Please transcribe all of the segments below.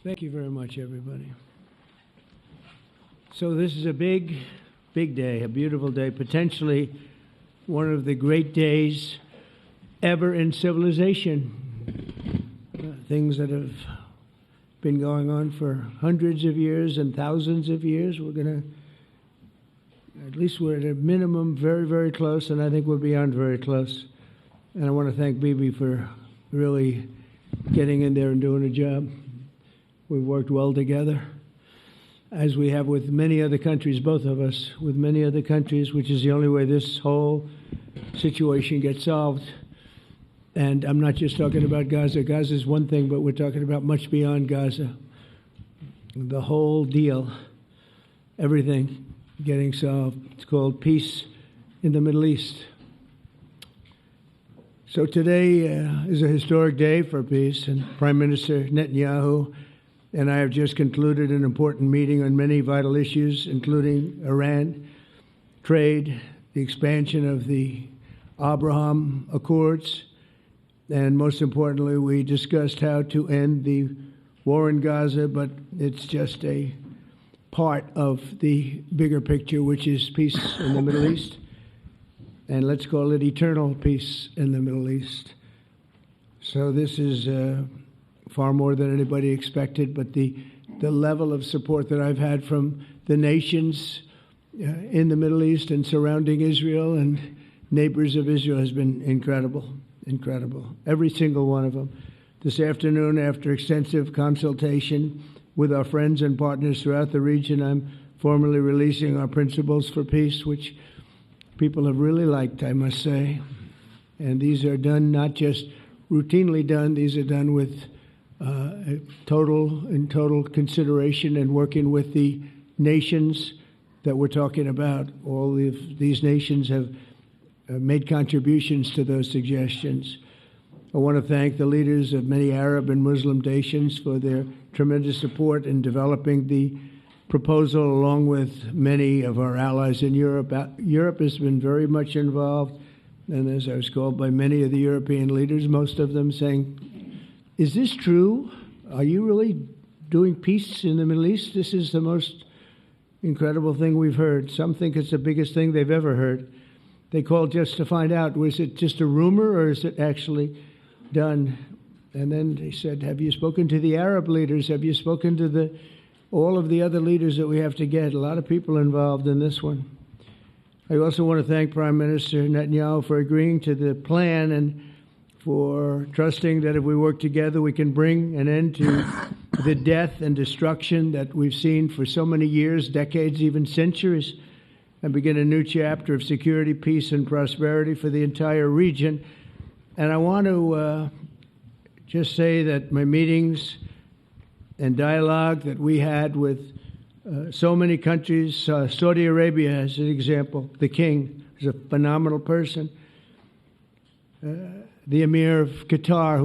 Thank you very much, everybody. So this is a big, big day, a beautiful day, potentially one of the great days ever in civilization. Things that have been going on for hundreds of years and thousands of years. At least we're at a minimum very, very close, and I think we're beyond very close. And I want to thank Bibi for really getting in there and doing a job. We've worked well together, as we have with many other countries, both of us, with many other countries, which is the only way this whole situation gets solved. And I'm not just talking about Gaza. Gaza is one thing, but we're talking about much beyond Gaza. The whole deal, everything getting solved. It's called peace in the Middle East. So today is a historic day for peace, and Prime Minister Netanyahu and I have just concluded an important meeting on many vital issues, including Iran, trade, the expansion of the Abraham Accords, and most importantly, we discussed how to end the war in Gaza, but it's just a part of the bigger picture, which is peace in the Middle East. And let's call it eternal peace in the Middle East. So this is far more than anybody expected, but the level of support that I've had from the nations in the Middle East and surrounding Israel and neighbors of Israel has been incredible, incredible. Every single one of them. This afternoon, after extensive consultation with our friends and partners throughout the region, I'm formally releasing our principles for peace, which people have really liked, I must say. And these are done, not just routinely done, these are done with total consideration and working with the nations that we're talking about. All of these nations have made contributions to those suggestions. I want to thank the leaders of many Arab and Muslim nations for their tremendous support in developing the proposal, along with many of our allies in Europe. Europe has been very much involved, and as I was called by many of the European leaders, most of them saying, "Is this true? Are you really doing peace in the Middle East? This is the most incredible thing we've heard." Some think it's the biggest thing they've ever heard. They called just to find out, was it just a rumor or is it actually done? And then they said, have you spoken to the Arab leaders? Have you spoken to all of the other leaders that we have to get? A lot of people involved in this one. I also want to thank Prime Minister Netanyahu for agreeing to the plan and for trusting that if we work together, we can bring an end to the death and destruction that we've seen for so many years, decades, even centuries, and begin a new chapter of security, peace, and prosperity for the entire region. And I want to just say that my meetings and dialogue that we had with so many countries, Saudi Arabia as an example, the king is a phenomenal person. The Emir of Qatar,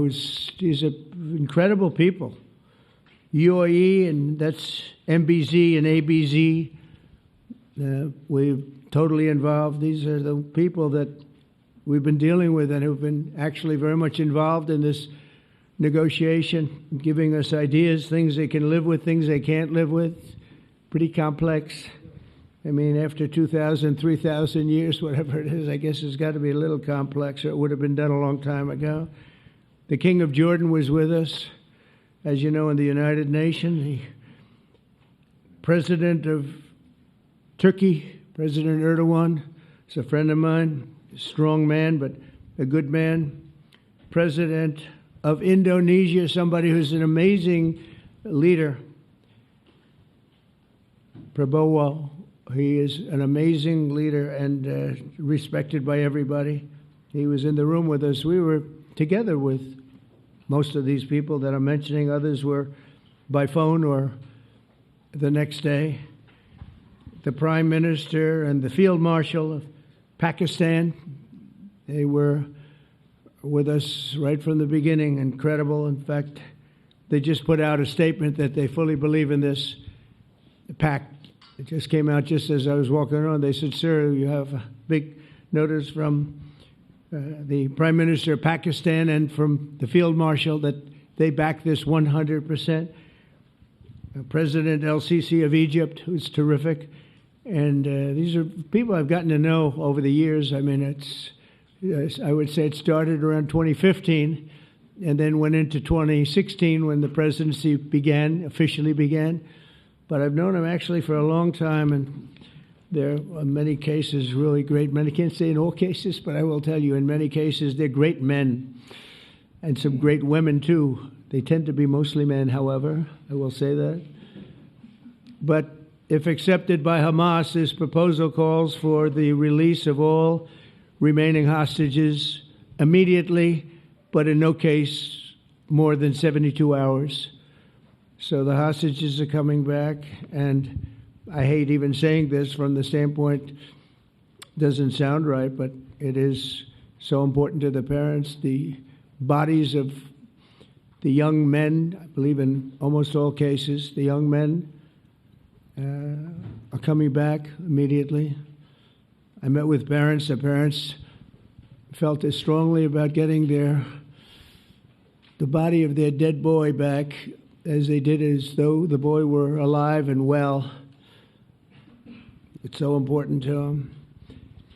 he's incredible people. UAE, and that's MBZ and ABZ. We're totally involved. These are the people that we've been dealing with and who've been actually very much involved in this negotiation, giving us ideas, things they can live with, things they can't live with. Pretty complex. I mean, after 2,000, 3,000 years, whatever it is, I guess it's got to be a little complex, or it would have been done a long time ago. The King of Jordan was with us, as you know, in the United Nations. The President of Turkey, President Erdogan, is a friend of mine, a strong man, but a good man. President of Indonesia, somebody who's an amazing leader, Prabowo. He is an amazing leader and respected by everybody. He was in the room with us. We were together with most of these people that I'm mentioning. Others were by phone or the next day. The Prime Minister and the Field Marshal of Pakistan, they were with us right from the beginning. Incredible. In fact, they just put out a statement that they fully believe in this pact. It just came out just as I was walking around. They said, sir, you have a big notice from the Prime Minister of Pakistan and from the Field Marshal that they back this 100%. President El-Sisi of Egypt, who's terrific. And these are people I've gotten to know over the years. I mean, I would say it started around 2015 and then went into 2016 when the presidency officially began. But I've known him actually for a long time, and there are many cases really great men. I can't say in all cases, but I will tell you in many cases they're great men and some great women too. They tend to be mostly men, however, I will say that. But if accepted by Hamas, this proposal calls for the release of all remaining hostages immediately, but in no case more than 72 hours. So the hostages are coming back, and I hate even saying this from the standpoint, doesn't sound right, but it is so important to the parents. The bodies of the young men, I believe in almost all cases, the young men are coming back immediately. I met with parents. The parents felt as strongly about getting the body of their dead boy back as they did as though the boy were alive and well. It's so important to them.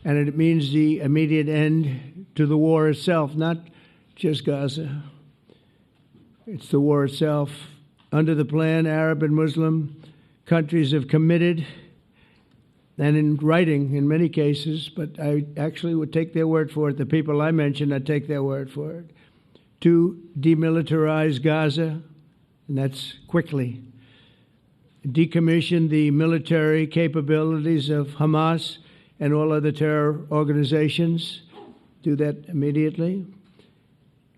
And it means the immediate end to the war itself, not just Gaza. It's the war itself. Under the plan, Arab and Muslim countries have committed, and in writing in many cases, but I actually would take their word for it. The people I mentioned, I'd take their word for it, to demilitarize Gaza, and that's quickly. Decommission the military capabilities of Hamas and all other terror organizations. Do that immediately.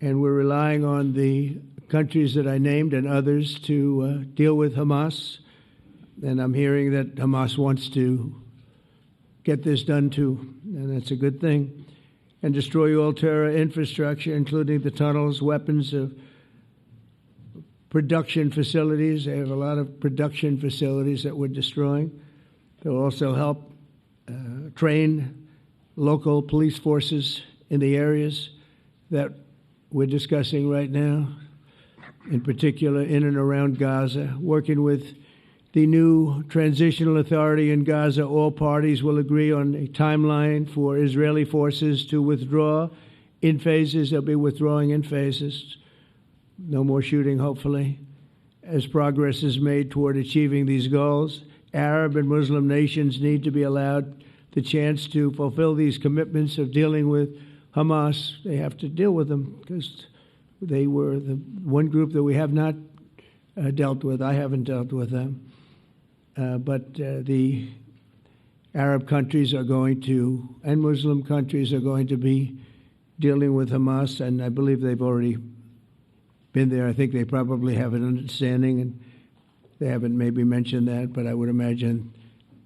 And we're relying on the countries that I named and others to deal with Hamas. And I'm hearing that Hamas wants to get this done too, and that's a good thing. And destroy all terror infrastructure, including the tunnels, weapons, production facilities. They have a lot of production facilities that we're destroying. They'll also help train local police forces in the areas that we're discussing right now, in particular in and around Gaza, working with the new transitional authority in Gaza. All parties will agree on a timeline for Israeli forces to withdraw in phases. They'll be withdrawing in phases. No more shooting, hopefully, as progress is made toward achieving these goals. Arab and Muslim nations need to be allowed the chance to fulfill these commitments of dealing with Hamas. They have to deal with them because they were the one group that we have not dealt with. I haven't dealt with them. But the Arab countries are going to, and Muslim countries are going to be dealing with Hamas, and I believe they've already been there. I think they probably have an understanding, and they haven't maybe mentioned that, but I would imagine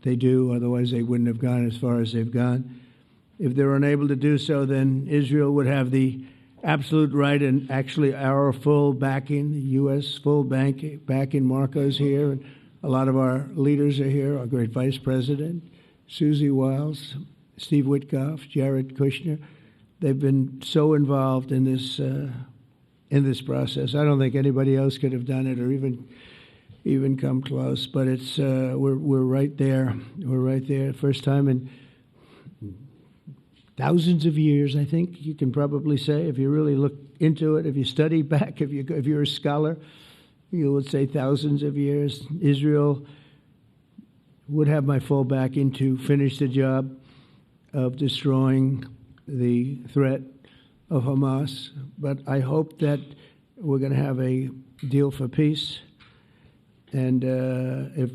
they do. Otherwise, they wouldn't have gone as far as they've gone. If they're unable to do so, then Israel would have the absolute right and actually our full backing, the U.S. full backing. Marco's here, and a lot of our leaders are here, our great Vice President, Susie Wiles, Steve Witkoff, Jared Kushner. They've been so involved in this process. I don't think anybody else could have done it or even come close. But it's we're right there. We're right there. First time in thousands of years, I think you can probably say, if you really look into it, if you study back, if you're a scholar, you would say thousands of years. Israel would have my full backing to finish the job of destroying the threat of Hamas. But I hope that we're going to have a deal for peace. And if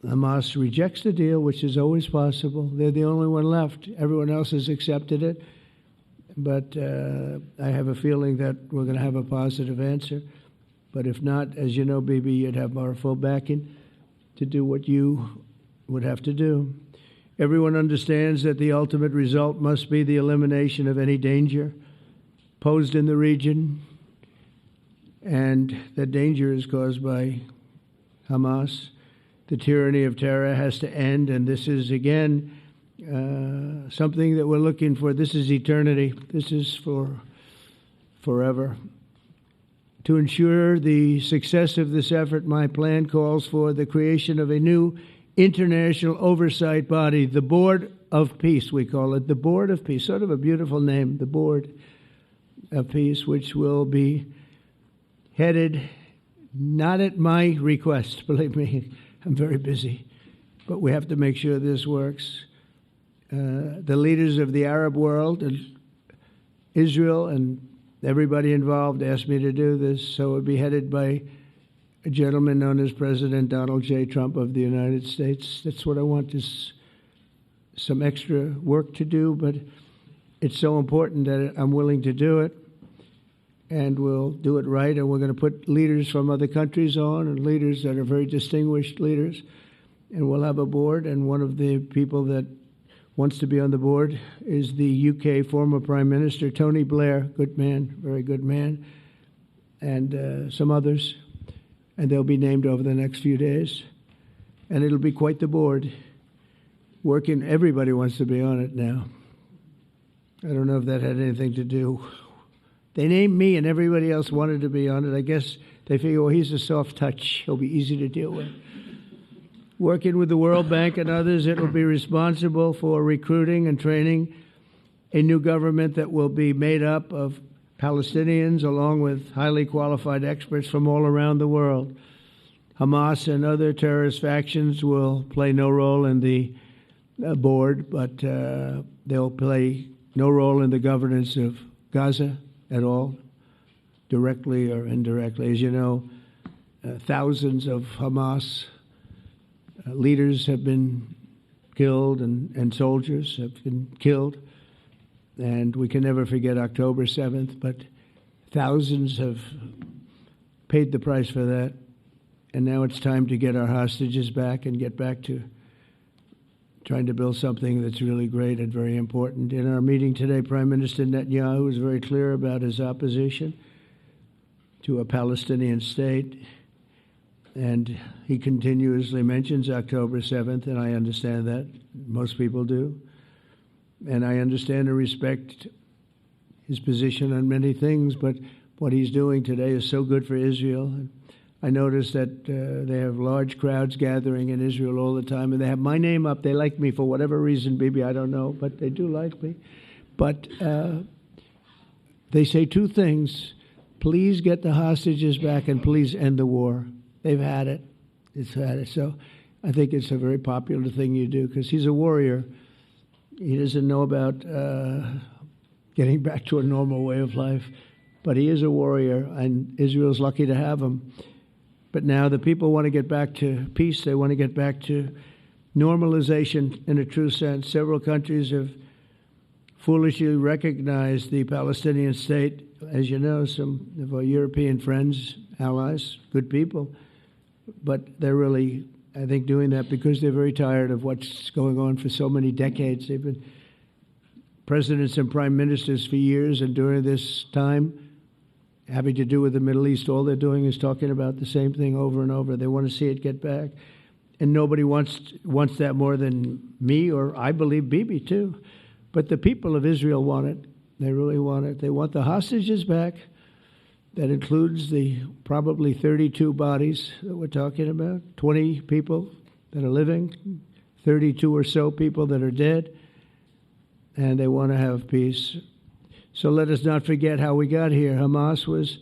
Hamas rejects the deal, which is always possible, they're the only one left. Everyone else has accepted it. But I have a feeling that we're going to have a positive answer. But if not, as you know, Bibi, you'd have our full backing to do what you would have to do. Everyone understands that the ultimate result must be the elimination of any danger posed in the region, and that danger is caused by Hamas. The tyranny of terror has to end, and this is, again, something that we're looking for. This is eternity. This is for forever. To ensure the success of this effort, my plan calls for the creation of a new international oversight body, the Board of Peace, we call it, the Board of Peace, sort of a beautiful name, the Board of Peace, which will be headed, not at my request, believe me, I'm very busy, but we have to make sure this works. The leaders of the Arab world and Israel and everybody involved asked me to do this, so it would be headed by a gentleman known as President Donald J. Trump of the United States. That's what I want, is some extra work to do, but it's so important that I'm willing to do it, and we'll do it right, and we're going to put leaders from other countries on, and leaders that are very distinguished leaders, and we'll have a board, and one of the people that wants to be on the board is the UK former Prime Minister, Tony Blair, good man, very good man, and some others, and they'll be named over the next few days, and it'll be quite the board. Working, everybody wants to be on it now. I don't know if that had anything to do. They named me and everybody else wanted to be on it. I guess they figure, well, he's a soft touch. He'll be easy to deal with. Working with the World Bank and others, it will be responsible for recruiting and training a new government that will be made up of Palestinians along with highly qualified experts from all around the world. Hamas and other terrorist factions will play no role in the board, but they'll play no role in the governance of Gaza at all, directly or indirectly. As you know, thousands of Hamas leaders have been killed and soldiers have been killed. And we can never forget October 7th, but thousands have paid the price for that. And now it's time to get our hostages back and get back to trying to build something that's really great and very important. In our meeting today, Prime Minister Netanyahu was very clear about his opposition to a Palestinian state. And he continuously mentions October 7th, and I understand that. Most people do. And I understand and respect his position on many things, but what he's doing today is so good for Israel. I notice that they have large crowds gathering in Israel all the time, and they have my name up. They like me for whatever reason, Bibi, I don't know, but they do like me. But they say two things: please get the hostages back and please end the war. They've had it. It's had it. So I think it's a very popular thing you do, because he's a warrior. He doesn't know about getting back to a normal way of life, but he is a warrior, and Israel's lucky to have him. But now the people want to get back to peace. They want to get back to normalization in a true sense. Several countries have foolishly recognized the Palestinian state. As you know, some of our European friends, allies, good people, but they're really, I think, doing that because they're very tired of what's going on for so many decades. They've been presidents and prime ministers for years, and during this time, having to do with the Middle East, all they're doing is talking about the same thing over and over. They want to see it get back. And nobody wants that more than me, or I believe Bibi too. But the people of Israel want it. They really want it. They want the hostages back. That includes the probably 32 bodies that we're talking about, 20 people that are living, 32 or so people that are dead, and they want to have peace. So let us not forget how we got here. Hamas was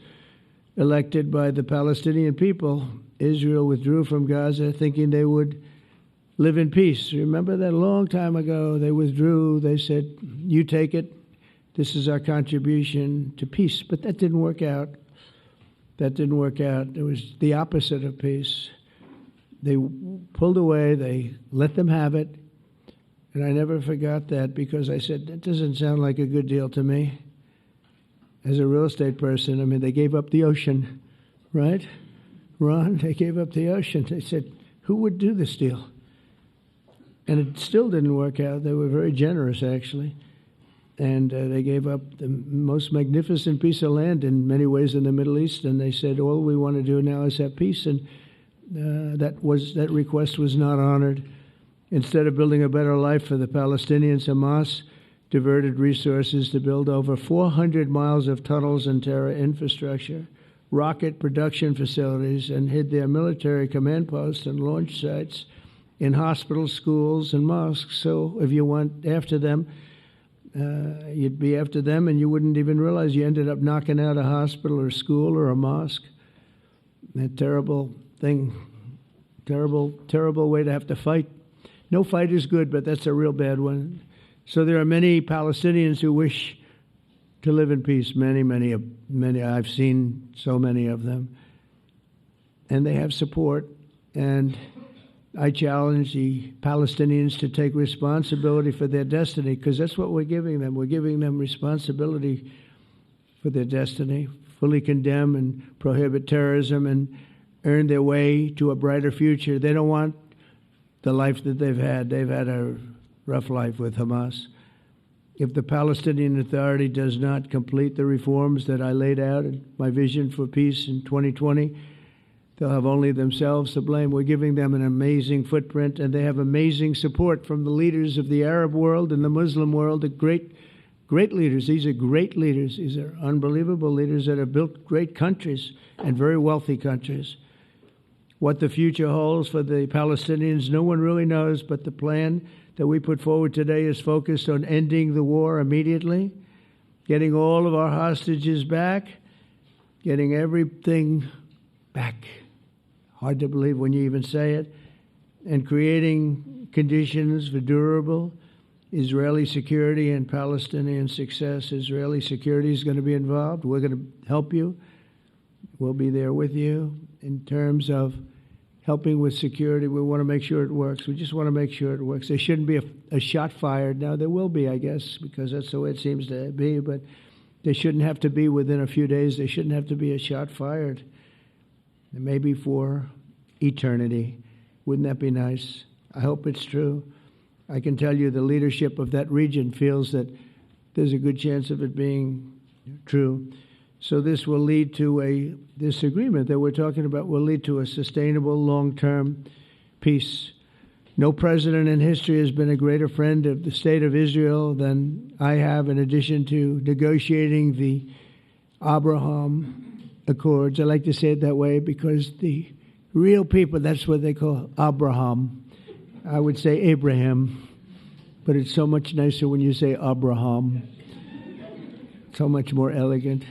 elected by the Palestinian people. Israel withdrew from Gaza thinking they would live in peace. Remember that a long time ago? They withdrew. They said, you take it. This is our contribution to peace. But that didn't work out. That didn't work out. It was the opposite of peace. They pulled away. They let them have it. And I never forgot that, because I said, that doesn't sound like a good deal to me. As a real estate person, I mean, they gave up the ocean, right? Ron, they gave up the ocean. They said, who would do this deal? And it still didn't work out. They were very generous, actually. And they gave up the most magnificent piece of land in many ways in the Middle East. And they said, all we want to do now is have peace. And that request was not honored. Instead of building a better life for the Palestinians, Hamas diverted resources to build over 400 miles of tunnels and terror infrastructure, rocket production facilities and hid their military command posts and launch sites in hospitals, schools, and mosques. So if you went after them, you'd be after them, and you wouldn't even realize you ended up knocking out a hospital or school or a mosque. That terrible thing, terrible way to have to fight. No fight is good, but that's a real bad one. So there are many Palestinians who wish to live in peace. Many. I've seen so many of them, and they have support. And I challenge the Palestinians to take responsibility for their destiny, because that's what we're giving them. We're giving them responsibility for their destiny, fully condemn and prohibit terrorism and earn their way to a brighter future. They don't want the life that they've had. They've had a rough life with Hamas. If the Palestinian Authority does not complete the reforms that I laid out in my vision for peace in 2020, they'll have only themselves to blame. We're giving them an amazing footprint, and they have amazing support from the leaders of the Arab world and the Muslim world, the great leaders. These are great leaders. These are unbelievable leaders that have built great countries and very wealthy countries. What the future holds for the Palestinians, no one really knows, but the plan that we put forward today is focused on ending the war immediately, getting all of our hostages back, getting everything back. Hard to believe when you even say it. And creating conditions for durable Israeli security and Palestinian success. Israeli security is going to be involved. We're going to help you. We'll be there with you in terms of helping with security. We want to make sure it works. We just want to make sure it works. There shouldn't be a shot fired. Now, there will be, I guess, because that's the way it seems to be, but they shouldn't have to be within a few days. There shouldn't have to be a shot fired. Maybe for eternity. Wouldn't that be nice? I hope it's true. I can tell you the leadership of that region feels that there's a good chance of it being true. So this will lead to this agreement that we're talking about will lead to a sustainable long-term peace. No president in history has been a greater friend of the state of Israel than I have, in addition to negotiating the Abraham Accords. I like to say it that way because the real people, that's what they call Abraham. I would say Abraham, but it's so much nicer when you say Abraham. So much more elegant.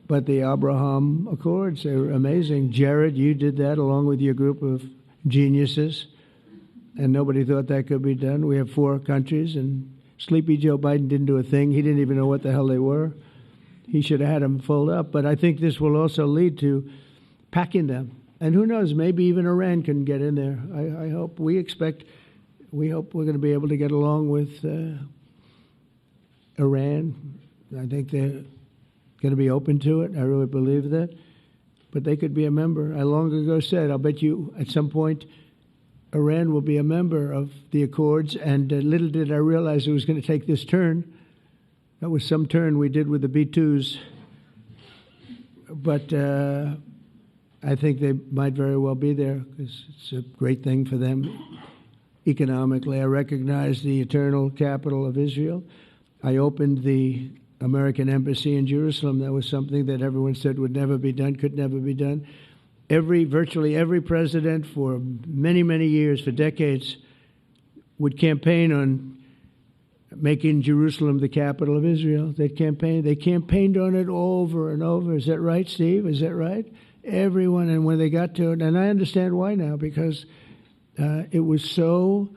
But the Abraham Accords are amazing. Jared, you did that along with your group of geniuses, and nobody thought that could be done. We have 4 countries, and Sleepy Joe Biden didn't do a thing. He didn't even know what the hell they were. He should have had them fold up. But I think this will also lead to packing them. And who knows, maybe even Iran can get in there. I hope. We hope we're going to be able to get along with Iran. I think they're going to be open to it. I really believe that. But they could be a member. I long ago said, I'll bet you at some point Iran will be a member of the Accords. And little did I realize it was going to take this turn. That was some turn we did with the B-2s. But I think they might very well be there because it's a great thing for them economically. I recognize the eternal capital of Israel. I opened the American embassy in Jerusalem. That was something that everyone said would never be done, could never be done. Virtually every president for many, many years, for decades, would campaign on making Jerusalem the capital of Israel. They campaigned on it over and over. Is that right, Steve? Is that right? Everyone, and when they got to it, and I understand why now, because it was so.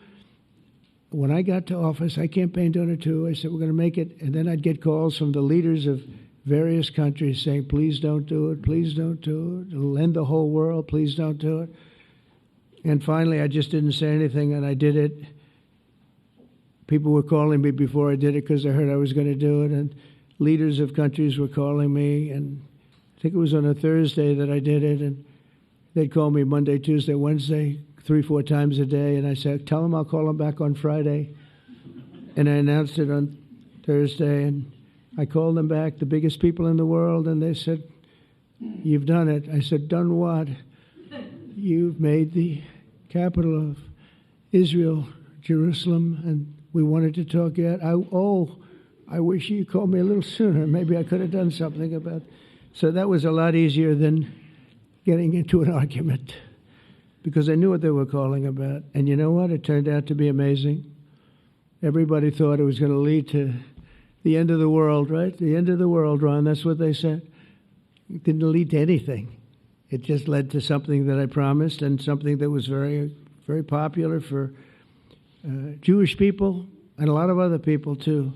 When I got to office, I campaigned on it too. I said, we're going to make it. And then I'd get calls from the leaders of various countries saying, please don't do it, please don't do it. It'll end the whole world, please don't do it. And finally, I just didn't say anything, and I did it. People were calling me before I did it because they heard I was going to do it, and leaders of countries were calling me, and I think it was on a Thursday that I did it, and they'd call me Monday, Tuesday, Wednesday, 3-4 times a day, and I said, tell them I'll call them back on Friday. And I announced it on Thursday, and I called them back, the biggest people in the world, and they said, you've done it. I said, done what? You've made the capital of Israel, Jerusalem, and we wanted to talk yet. I wish you called me a little sooner. Maybe I could have done something about it. So that was a lot easier than getting into an argument, because I knew what they were calling about. And you know what? It turned out to be amazing. Everybody thought it was going to lead to the end of the world, right? The end of the world, Ron, that's what they said. It didn't lead to anything. It just led to something that I promised, and something that was very, very popular for Jewish people and a lot of other people, too.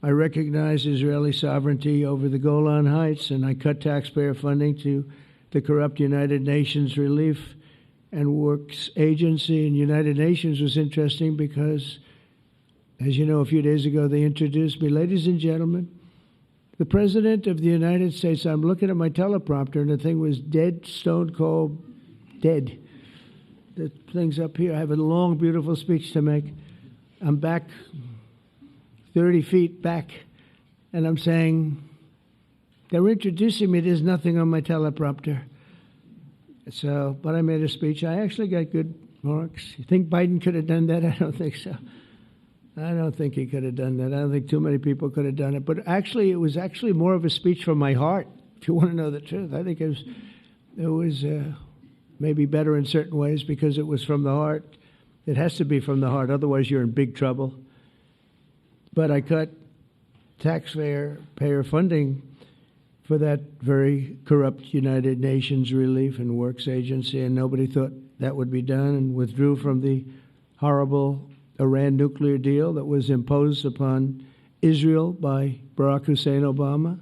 I recognize Israeli sovereignty over the Golan Heights, and I cut taxpayer funding to the corrupt United Nations Relief and Works Agency. And United Nations was interesting because, as you know, a few days ago they introduced me. Ladies and gentlemen, the President of the United States. I'm looking at my teleprompter, and the thing was dead, stone cold, dead. The thing's up here. I have a long, beautiful speech to make. I'm back 30 feet back, and I'm saying, they're introducing me. There's nothing on my teleprompter. So, but I made a speech. I actually got good marks. You think Biden could have done that? I don't think so. I don't think he could have done that. I don't think too many people could have done it. But actually, it was actually more of a speech from my heart, if you want to know the truth. I think it was maybe better in certain ways because it was from the heart. It has to be from the heart. Otherwise, you're in big trouble. But I cut taxpayer funding for that very corrupt United Nations Relief and Works Agency, and nobody thought that would be done, and withdrew from the horrible Iran nuclear deal that was imposed upon Israel by Barack Hussein Obama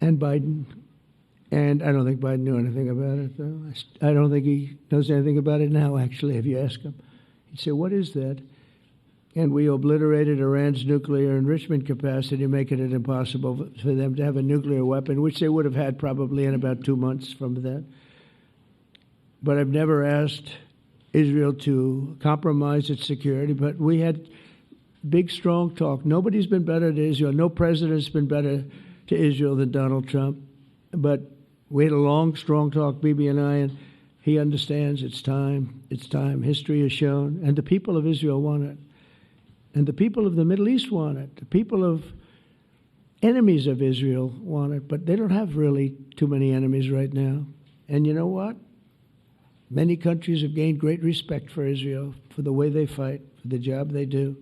and Biden. And I don't think Biden knew anything about it, though. I don't think he knows anything about it now, actually, if you ask him. He'd say, what is that? And we obliterated Iran's nuclear enrichment capacity, making it impossible for them to have a nuclear weapon, which they would have had probably in about 2 months from that. But I've never asked Israel to compromise its security, but we had big, strong talk. Nobody's been better to Israel. No president's been better to Israel than Donald Trump. But we had a long, strong talk, Bibi and I, and he understands it's time. It's time. History has shown. And the people of Israel want it. And the people of the Middle East want it. The people of enemies of Israel want it. But they don't have really too many enemies right now. And you know what? Many countries have gained great respect for Israel, for the way they fight, for the job they do,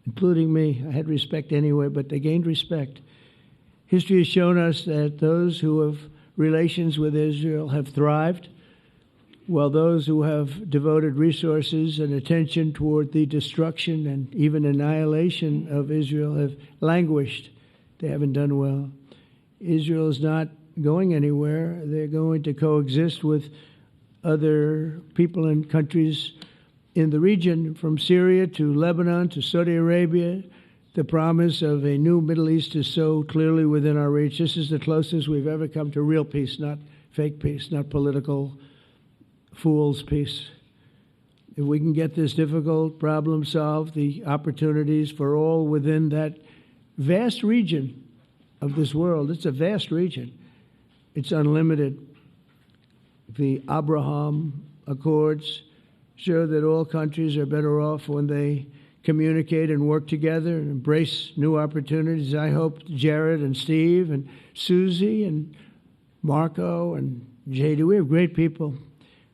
including me. I had respect anyway, but they gained respect. History has shown us that those who have relations with Israel have thrived, while those who have devoted resources and attention toward the destruction and even annihilation of Israel have languished. They haven't done well. Israel is not going anywhere. They're going to coexist with other people and countries in the region, from Syria to Lebanon to Saudi Arabia. The promise of a new Middle East is so clearly within our reach. This is the closest we've ever come to real peace, not fake peace, not political fool's peace. If we can get this difficult problem solved, the opportunities for all within that vast region of this world, it's a vast region, it's unlimited. The Abraham Accords show that all countries are better off when they communicate and work together and embrace new opportunities. I hope Jared and Steve and Susie and Marco and JD, we have great people.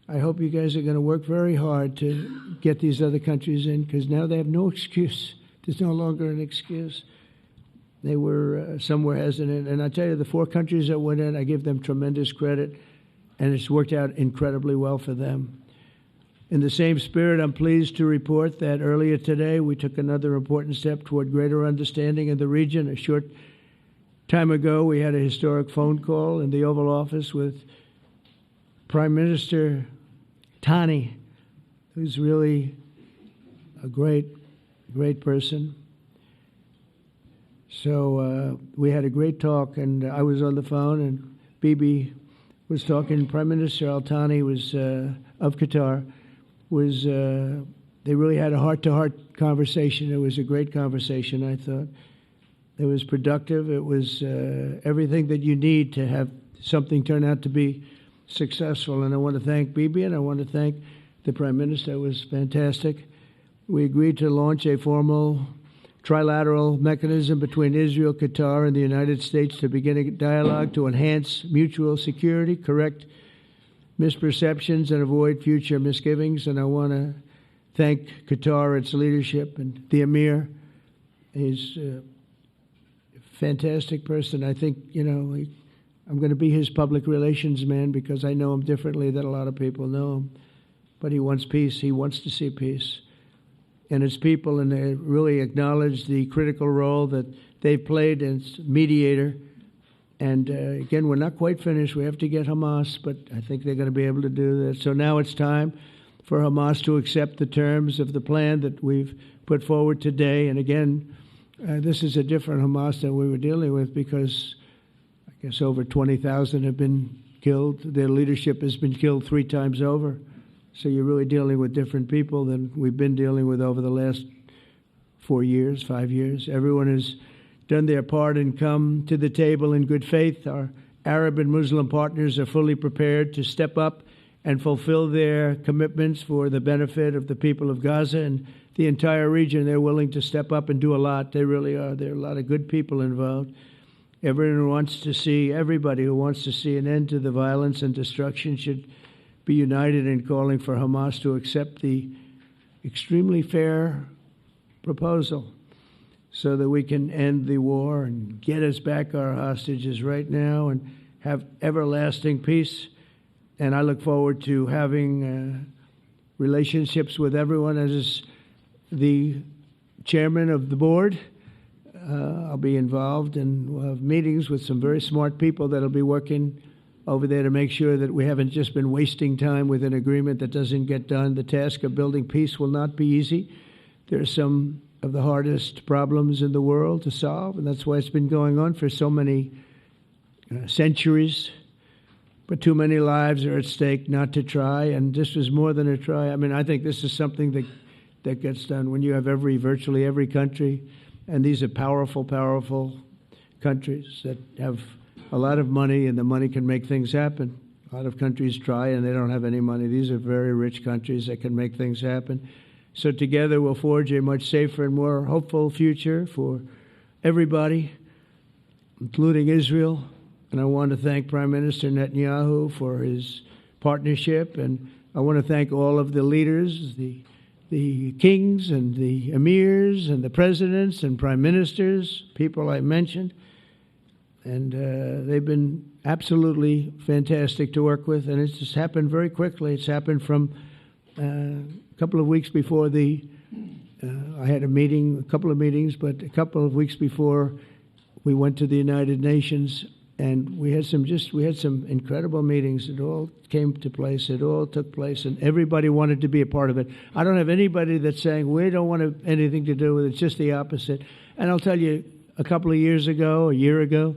I hope you guys are going to work very hard to get these other countries in, because now they have no excuse. There's no longer an excuse. They were somewhere hesitant. And I tell you, the 4 countries that went in, I give them tremendous credit, and it's worked out incredibly well for them. In the same spirit, I'm pleased to report that earlier today we took another important step toward greater understanding in the region. A short time ago, we had a historic phone call in the Oval Office with Prime Minister Tani, who's really a great, great person. So we had a great talk, and I was on the phone, and Bibi was talking. Prime Minister Al Thani was of Qatar. They really had a heart-to-heart conversation. It was a great conversation, I thought. It was productive. It was everything that you need to have something turn out to be successful. And I want to thank Bibi, and I want to thank the Prime Minister. It was fantastic. We agreed to launch a formal trilateral mechanism between Israel, Qatar, and the United States to begin a dialogue to enhance mutual security, correct misperceptions, and avoid future misgivings. And I want to thank Qatar, its leadership, and the Emir. He's a fantastic person. I think, I'm going to be his public relations man because I know him differently than a lot of people know him. But he wants peace. He wants to see peace. And his people, and they really acknowledge the critical role that they've played as mediator. And again, we're not quite finished. We have to get Hamas, but I think they're going to be able to do that. So now it's time for Hamas to accept the terms of the plan that we've put forward today. And again, this is a different Hamas than we were dealing with because I guess over 20,000 have been killed. Their leadership has been killed 3 times over. So you're really dealing with different people than we've been dealing with over the last 4 years, 5 years. Everyone has done their part and come to the table in good faith. Our Arab and Muslim partners are fully prepared to step up and fulfill their commitments for the benefit of the people of Gaza and the entire region. They're willing to step up and do a lot. They really are. There are a lot of good people involved. Everybody who wants to see an end to the violence and destruction should be united in calling for Hamas to accept the extremely fair proposal so that we can end the war and get us back our hostages right now and have everlasting peace. And I look forward to having relationships with everyone. As the chairman of the board, I'll be involved, and we'll have meetings with some very smart people that'll be working over there to make sure that we haven't just been wasting time with an agreement that doesn't get done. The task of building peace will not be easy. There are some of the hardest problems in the world to solve, and that's why it's been going on for so many centuries. But too many lives are at stake not to try, and this was more than a try. I mean, I think this is something that gets done when you have virtually every country, and these are powerful, powerful countries that have a lot of money, and the money can make things happen. A lot of countries try, and they don't have any money. These are very rich countries that can make things happen. So together we'll forge a much safer and more hopeful future for everybody, including Israel. And I want to thank Prime Minister Netanyahu for his partnership, and I want to thank all of the leaders, the kings and the emirs and the presidents and prime ministers, people I mentioned. And they've been absolutely fantastic to work with, and it's just happened very quickly. It's happened from a couple of weeks before I had a couple of meetings, but a couple of weeks before we went to the United Nations, and we had some incredible meetings. It all came to place. It all took place, and everybody wanted to be a part of it. I don't have anybody that's saying we don't want anything to do with it. It's just the opposite. And I'll tell you, a couple of years ago, a year ago,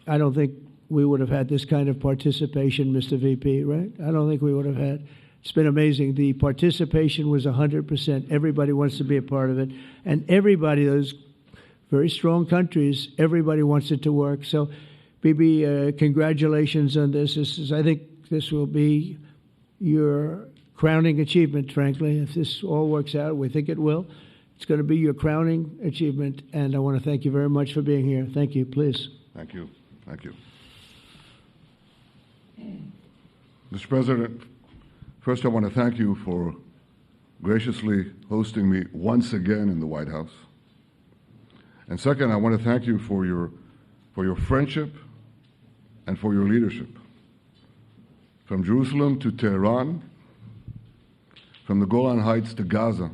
I don't think we would have had this kind of participation, Mr. VP, right? I don't think we would have had. It's been amazing. The participation was 100%. Everybody wants to be a part of it. And everybody, those very strong countries, everybody wants it to work. So, Bibi, congratulations on this. I think this will be your crowning achievement, frankly. If this all works out, we think it will. It's going to be your crowning achievement. And I want to thank you very much for being here. Thank you. Please. Thank you. Thank you. Mr. President, first I want to thank you for graciously hosting me once again in the White House. And second, I want to thank you for your friendship and for your leadership. From Jerusalem to Tehran, from the Golan Heights to Gaza,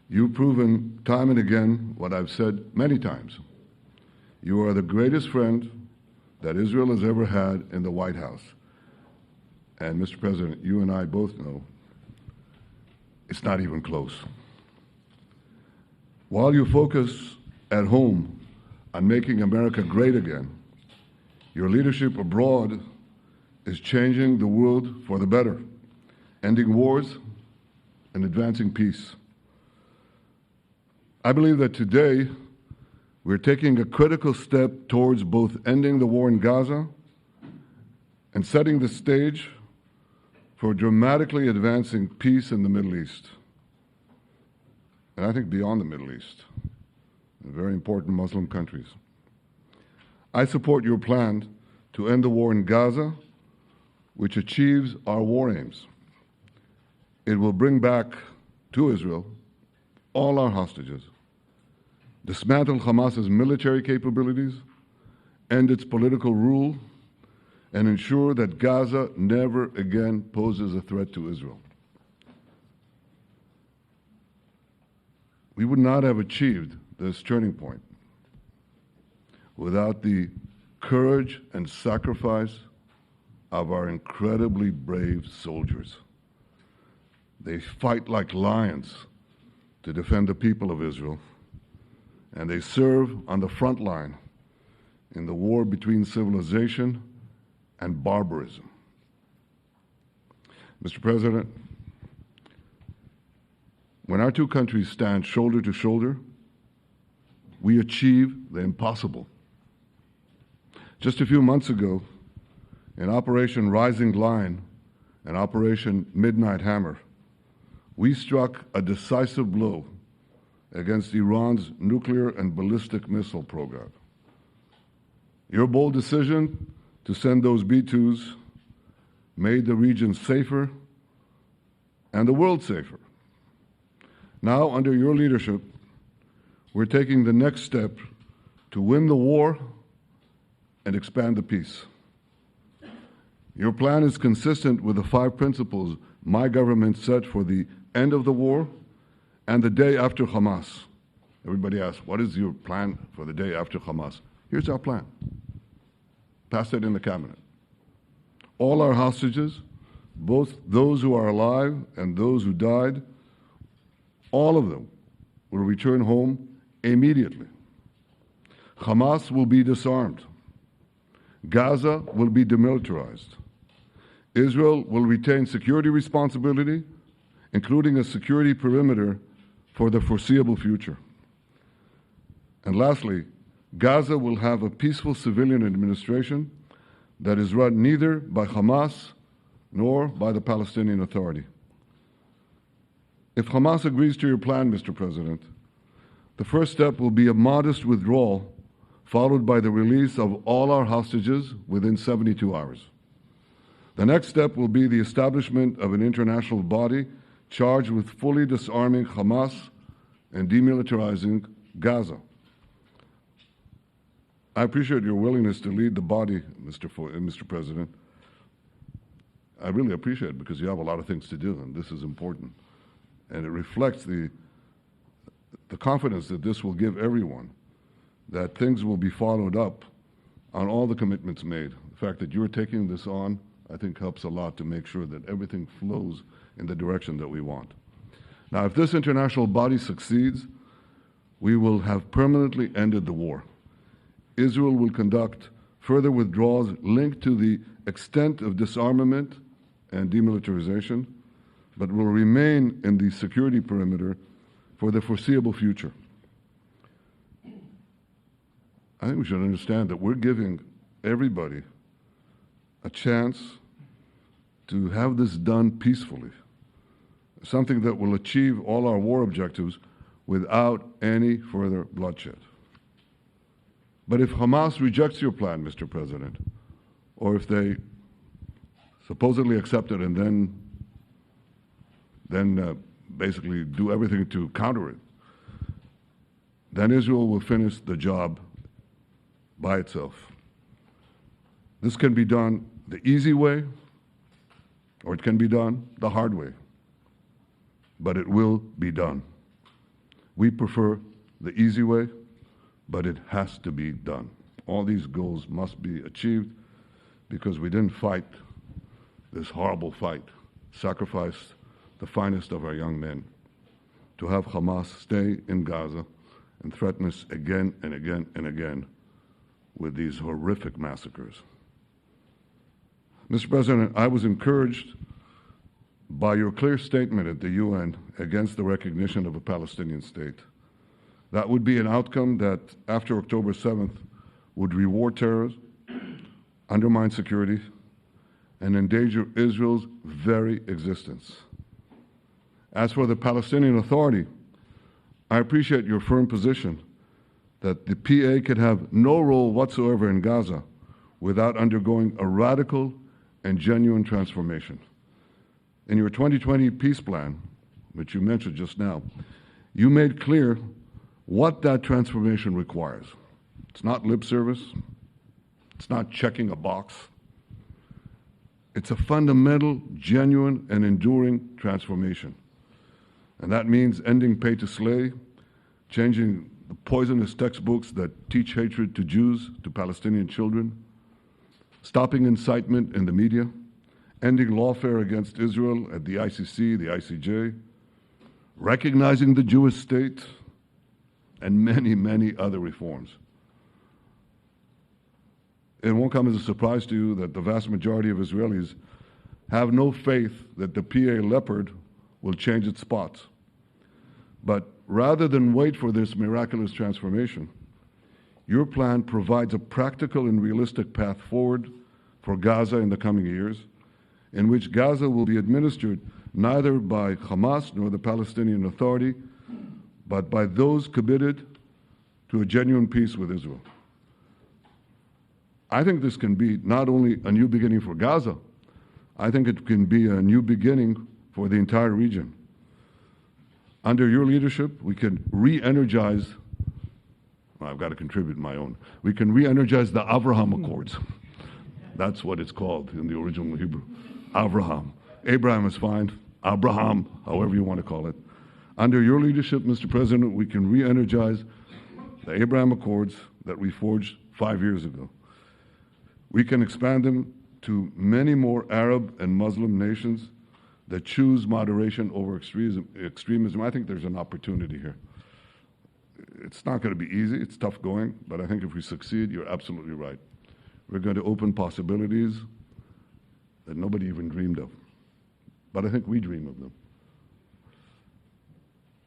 you've proven time and again what I've said many times. You are the greatest friend that Israel has ever had in the White House. And Mr. President, you and I both know it's not even close. While you focus at home on making America great again, your leadership abroad is changing the world for the better, ending wars and advancing peace. I believe that today we're taking a critical step towards both ending the war in Gaza and setting the stage for dramatically advancing peace in the Middle East, and I think beyond the Middle East. in very important Muslim countries. I support your plan to end the war in Gaza, which achieves our war aims. It will bring back to Israel all our hostages, dismantle Hamas's military capabilities, end its political rule, and ensure that Gaza never again poses a threat to Israel. We would not have achieved this turning point without the courage and sacrifice of our incredibly brave soldiers. They fight like lions to defend the people of Israel, and they serve on the front line in the war between civilization and barbarism. Mr. President, when our two countries stand shoulder to shoulder, we achieve the impossible. Just a few months ago, in Operation Rising Lion and Operation Midnight Hammer, we struck a decisive blow against Iran's nuclear and ballistic missile program. Your bold decision to send those B-2s made the region safer and the world safer. Now, under your leadership, we're taking the next step to win the war and expand the peace. Your plan is consistent with the 5 principles my government set for the end of the war and the day after Hamas. Everybody asks, what is your plan for the day after Hamas? Here's our plan. Pass it in the cabinet. All our hostages, both those who are alive and those who died, all of them will return home immediately. Hamas will be disarmed. Gaza will be demilitarized. Israel will retain security responsibility, including a security perimeter for the foreseeable future. And lastly, Gaza will have a peaceful civilian administration that is run neither by Hamas nor by the Palestinian Authority. If Hamas agrees to your plan, Mr. President, the first step will be a modest withdrawal, followed by the release of all our hostages within 72 hours. The next step will be the establishment of an international body charged with fully disarming Hamas and demilitarizing Gaza. I appreciate your willingness to lead the body, Mr. President. I really appreciate it because you have a lot of things to do, and this is important. And it reflects the confidence that this will give everyone, that things will be followed up on all the commitments made. The fact that you're taking this on, I think, helps a lot to make sure that everything flows in the direction that we want. Now, if this international body succeeds, we will have permanently ended the war. Israel will conduct further withdrawals linked to the extent of disarmament and demilitarization, but will remain in the security perimeter for the foreseeable future. I think we should understand that we're giving everybody a chance to have this done peacefully, something that will achieve all our war objectives without any further bloodshed. But if Hamas rejects your plan, Mr. President, or if they supposedly accept it and then basically do everything to counter it, then Israel will finish the job by itself. This can be done the easy way, or it can be done the hard way, but it will be done. We prefer the easy way, but it has to be done. All these goals must be achieved because we didn't fight this horrible fight, sacrificed the finest of our young men to have Hamas stay in Gaza and threaten us again and again and again with these horrific massacres. Mr. President, I was encouraged by your clear statement at the UN against the recognition of a Palestinian state. That would be an outcome that, after October 7th, would reward terrorism, undermine security, and endanger Israel's very existence. As for the Palestinian Authority, I appreciate your firm position that the PA could have no role whatsoever in Gaza without undergoing a radical and genuine transformation. In your 2020 peace plan, which you mentioned just now, you made clear what that transformation requires. It's not lip service. It's not checking a box. It's a fundamental, genuine, and enduring transformation. And that means ending pay to slay, changing the poisonous textbooks that teach hatred to Jews, to Palestinian children, stopping incitement in the media, ending lawfare against Israel at the ICC, the ICJ, recognizing the Jewish state, and many, many other reforms. It won't come as a surprise to you that the vast majority of Israelis have no faith that the PA Leopard will change its spots. But rather than wait for this miraculous transformation, your plan provides a practical and realistic path forward for Gaza in the coming years, in which Gaza will be administered neither by Hamas nor the Palestinian Authority, but by those committed to a genuine peace with Israel. I think this can be not only a new beginning for Gaza, I think it can be a new beginning for the entire region. Under your leadership, we can re-energize, well, I've got to contribute my own, we can re-energize the Abraham Accords. That's what it's called in the original Hebrew, Abraham. Abraham is fine, Abraham, however you want to call it. Under your leadership, Mr. President, we can re-energize the Abraham Accords that we forged 5 years ago. We can expand them to many more Arab and Muslim nations that choose moderation over extremism. I think there's an opportunity here. It's not going to be easy. It's tough going. But I think if we succeed, you're absolutely right. We're going to open possibilities that nobody even dreamed of. But I think we dream of them.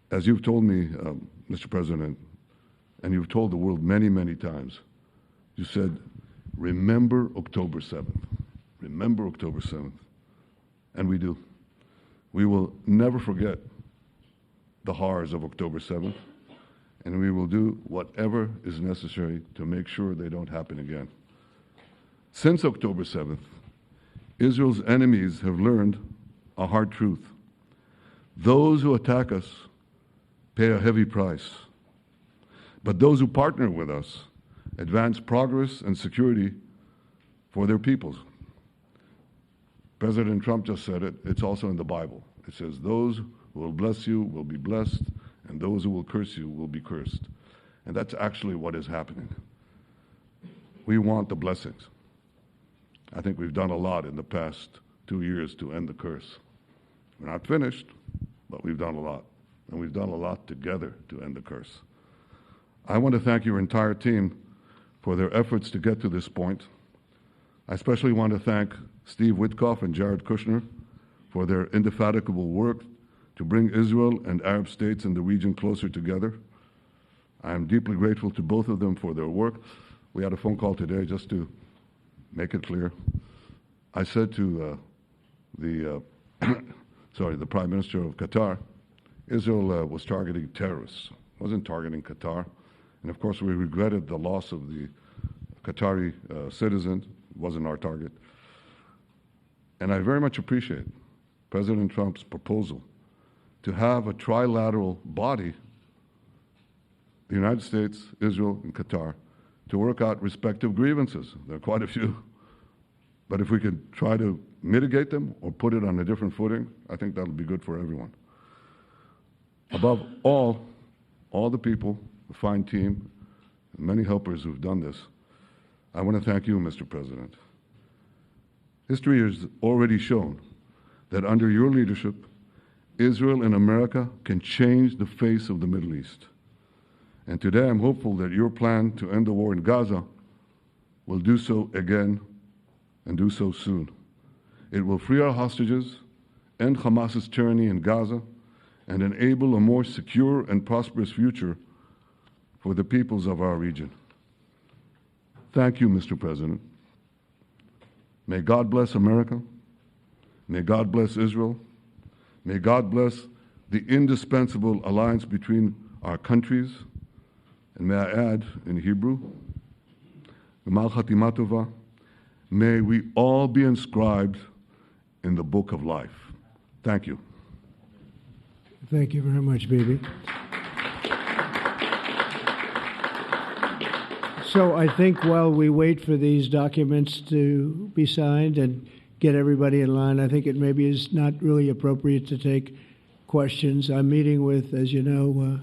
As you've told me, Mr. President, and you've told the world many, many times, you said, remember October 7th. Remember October 7th. And we do. We will never forget the horrors of October 7th, and we will do whatever is necessary to make sure they don't happen again. Since October 7th, Israel's enemies have learned a hard truth. Those who attack us pay a heavy price, but those who partner with us advance progress and security for their peoples. President Trump just said it. It's also in the Bible. It says, those who will bless you will be blessed, and those who will curse you will be cursed. And that's actually what is happening. We want the blessings. I think we've done a lot in the past 2 years to end the curse. We're not finished, but we've done a lot. And we've done a lot together to end the curse. I want to thank your entire team for their efforts to get to this point. I especially want to thank Steve Witkoff and Jared Kushner for their indefatigable work to bring Israel and Arab states in the region closer together. I am deeply grateful to both of them for their work. We had a phone call today just to make it clear. I said to the Prime Minister of Qatar, Israel was targeting terrorists, wasn't targeting Qatar. And of course, we regretted the loss of the Qatari citizen, wasn't our target. And I very much appreciate President Trump's proposal to have a trilateral body, the United States, Israel, and Qatar, to work out respective grievances. There are quite a few. But if we could try to mitigate them or put it on a different footing, I think that'll be good for everyone. Above all the people, the fine team, and many helpers who've done this, I want to thank you, Mr. President. History has already shown that under your leadership, Israel and America can change the face of the Middle East. And today I'm hopeful that your plan to end the war in Gaza will do so again and do so soon. It will free our hostages, end Hamas's tyranny in Gaza, and enable a more secure and prosperous future for the peoples of our region. Thank you, Mr. President. May God bless America. May God bless Israel. May God bless the indispensable alliance between our countries. And may I add in Hebrew, G'mal Chatima Tova, may we all be inscribed in the book of life. Thank you. Thank you very much, Bibi. So I think while we wait for these documents to be signed and get everybody in line, I think it maybe is not really appropriate to take questions. I'm meeting with, as you know, a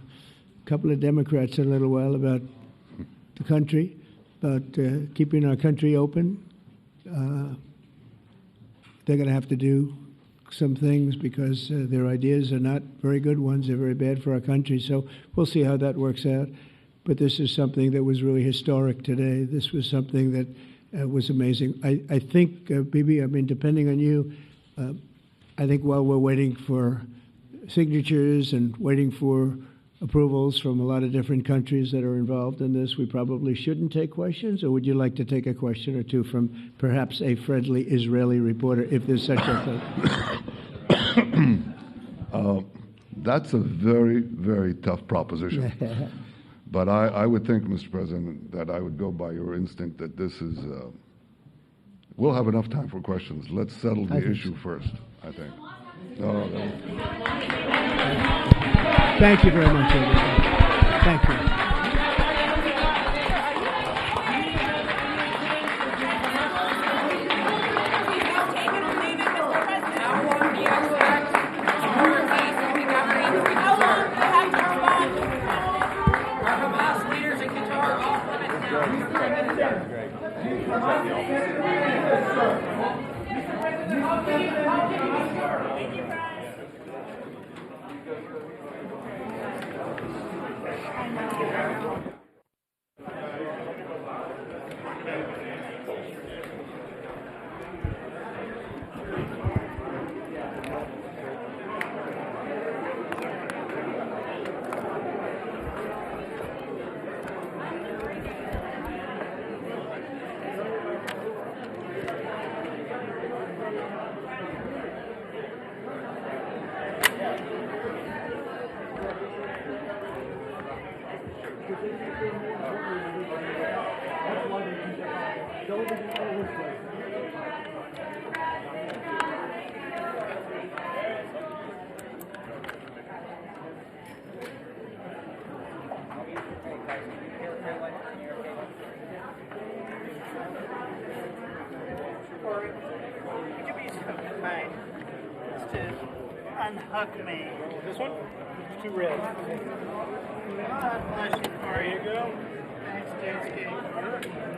couple of Democrats in a little while about the country, about keeping our country open. They're going to have to do some things because their ideas are not very good ones. They're very bad for our country. So we'll see how that works out. But this is something that was really historic today. This was something that was amazing. I think, Bibi, I mean, depending on you, I think while we're waiting for signatures and waiting for approvals from a lot of different countries that are involved in this, we probably shouldn't take questions? Or would you like to take a question or two from perhaps a friendly Israeli reporter, if there's such a thing? That's a very, very tough proposition. But I would think, Mr. President, that I would go by your instinct that this is, we'll have enough time for questions. Let's settle the issue first, I think. Thank you very much, everybody. Thank you. Unhook me. This one? It's too red. God bless you. There you go. Thanks, James.